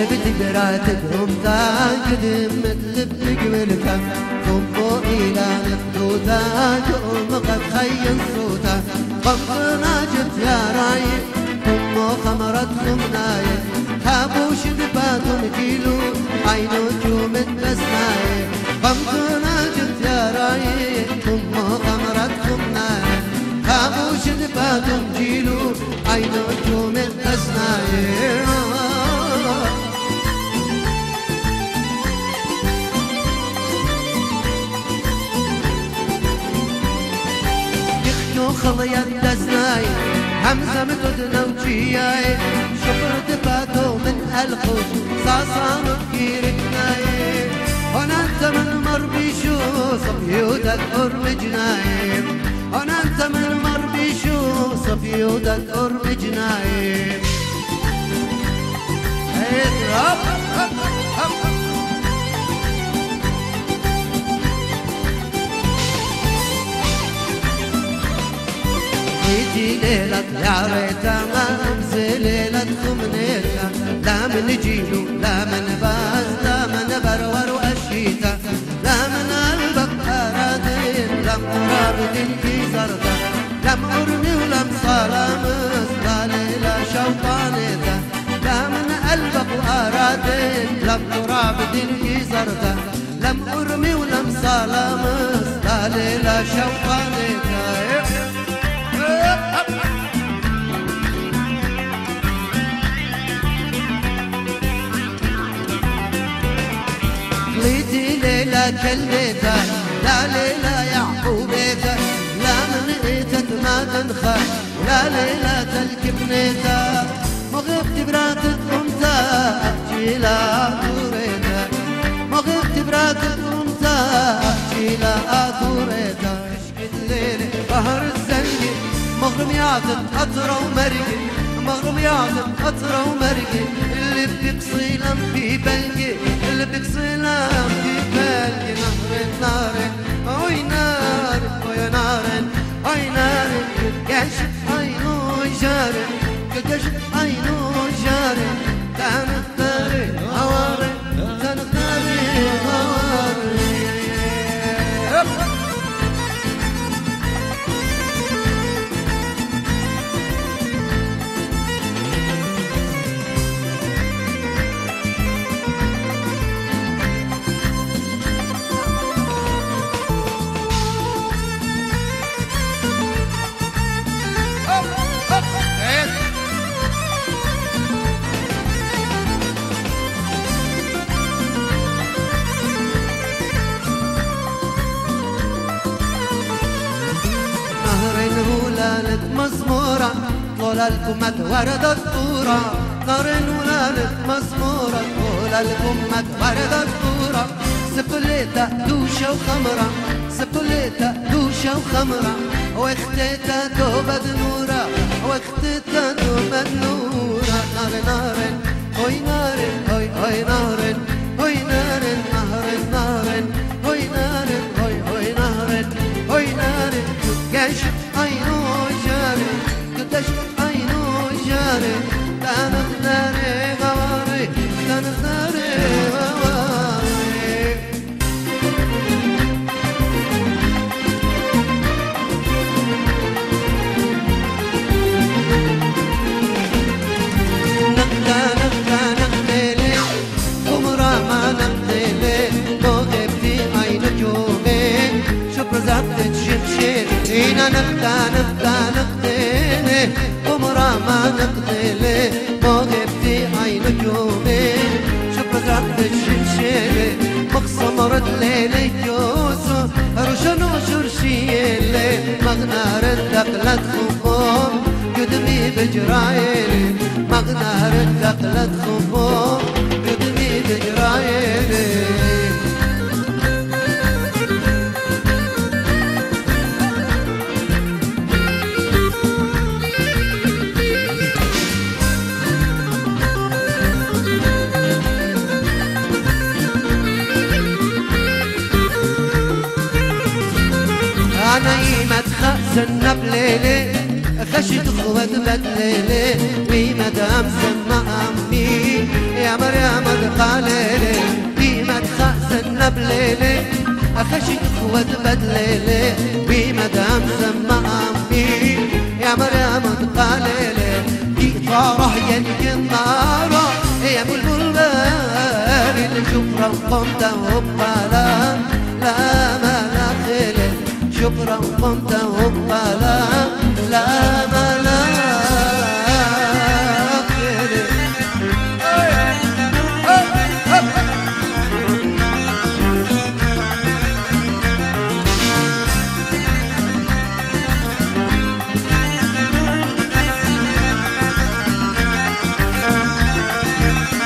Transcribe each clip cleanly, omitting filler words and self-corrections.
بتقرا تقرمتا قدمت لبك ملكا ثم إلى نفدوتا تقوم قد خين صوتا قمنا جبت يا رايق ثم خمرت خمناية هابوش نباتهم كيلو عينو جومت بسناية قمنا جبت يا رايق ثم خمرت خمناية هابوش نباتهم كيلو عينو جومت بسناية خليت دسناي همزة متدنا وجياي شكر دباتو من الخوش صاصان كيرتناي هنا انت من مربيشو صفيودك أرمجناي هنا انت من مربيشو صفيودك أرمجناي هب هب هب يجي ليلة يا ريتا ما امزي ليلة خمنيتا لا من جيلو لا من باز لا من برور واشيتا لا من قلبك ارادين لم رابدين في زردا لم ارمي ولم صلامس لا ليلة شوطانيتا لا من قلبك ارادين لم رابدين في زردا لم ارمي ولم صلامس لا ليلة شوطانيتا خليتي ليلة كليتا لا ليلة يعقوبيتا لا من ايتك ما تنخى ولا ليلة تلكبنيتا مغبت براتك قمتا احجي لا دوريتا مغبت براتك قمتا احجي لا دوريتا عشقت ليلة بهر الزنقي مغرم يعطب قطرة ومرقي مغرم يعطب قطرة ومرقي اللي بيقصي لم في بلقي اللي بيقصي لم في بلقي نهر نار اوي نار اوي نار اوي نار كشف عينو جاري كشف عينو جاري تنختاري هواري تنختاري هواري مزمورة طول الكمة ورد الطورة نار ولالت مزمورة طول الكمة ورد الطورة سبليتا دوشة وخمرة سبليتا دوشة وخمرة واختيتا دوبة نورة واختيتا دوبة نورة نار نار هوي نار هوي هوي نار هوي نار نهر نار هوي نار هوي هوي نار هوي نار كشف عينو جاري كشف عينو جاري تنختاري غواري تنختاري غواري نختا نختا نختيلي قمرة ما نختيلي مو غبتي عين جومي شوف رزقت شمشير هنا نختا نختا نختيلي قمرة ما نختيلي مو غبتي عين جومي شوف رزقت الشمشير مخصمرت ليلي جوزو روشن وشرشيلي مغنار دقلت خفوم قدمي بجرايلي مغنار دقلت خفوم قدمي بجرايلي نايمة تخزن بليلي خشت خوات بدليلي ومدام سمع أمي يا مريم دقاليلي وما تخزن بليلي خشت خوات بدليلي ومدام سمع أمي يا مريم دقاليلي دي طاره ينكن ناره يا بلبل بارد شكرا قمت وبلا لا ما نخلي شكرا قمت وبلا لا ما نخلي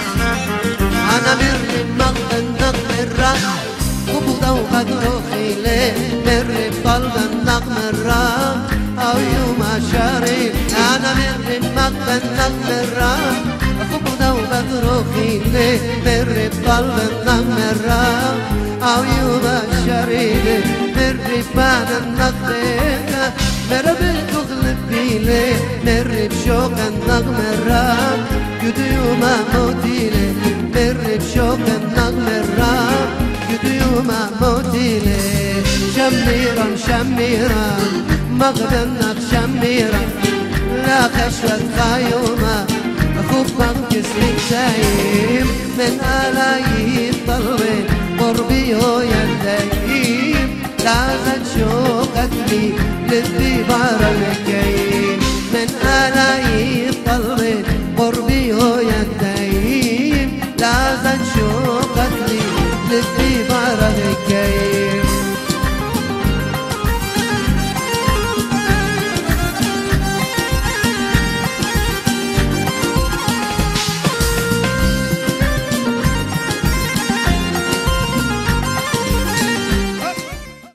أنا مري مغن الراس قبضة وبدروخي ليه مري بطلب النغم الراس أو يوم شاري أنا مري مغن الراس قبضة وبدروخي ليه مري بطلب النغم الراس أو يوم شاري مري بعد النغم مري بالدخل بيلي مري بشوق النغم الراس يوم موتي ليه مري بشوق النغم الراس يوم موتي ليه شميرا شميرا مغدنك شميرا لا خشوة خيومة خبك جسمك سايم من آلايين طلبين قربي هو يندهيم لا